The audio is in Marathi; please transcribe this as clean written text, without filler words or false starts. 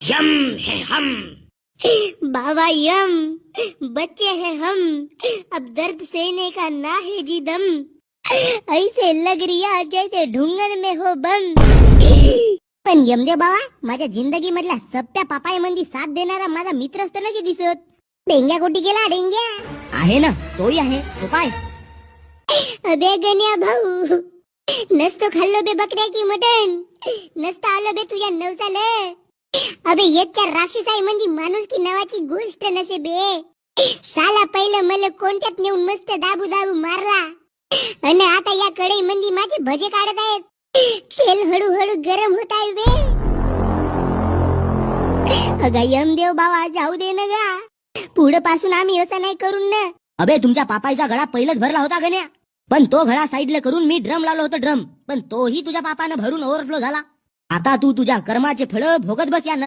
यम है हम। बाबा यम, बच्चे हैं हम, अब दर्द सहने का ना है जी दम, ऐसे लग रिया जैसे ढुंगण में हो बम। पण यमदेव बाबा, माझ्या जिंदगी मधला सप्त्या पापाय मंदी साथ देणारा माझा मित्र असताना दिसत. डेंग्या कुठे गेला डेंग्या? आहे ना, तोही आहे. तो काय? अबे गण्या भाऊ, नसतो खाल्लो बे बकऱ्याची मटण, नसतो आलो बे तुझ्या नवसाला. अबे याच्या राक्षसाई मंदी माणूस की नावाची गोष्ट नसे बे. साला पहिलं मला कोणत्यात नेऊन मस्त दाबू दाबू मारला, आणि आता या कढई मंदी माझे भजे काढत आहेत. तेल हळूहळू गरम होत आहे बे. अगा यमदेव बाबा, जाऊ दे ना गा, पुढे पासून आम्ही असं नाही करून ना. अबे तुमच्या पापाईचा घडा पहिलंच भरला होता गण्या, पण तो घडा साईडला करून मी ड्रम लावलो होतो ड्रम, पण तोही तुझ्या पापानं भरून ओव्हरफ्लो झाला. आता तू तुझ्या कर्माचे फळ भोगत बस या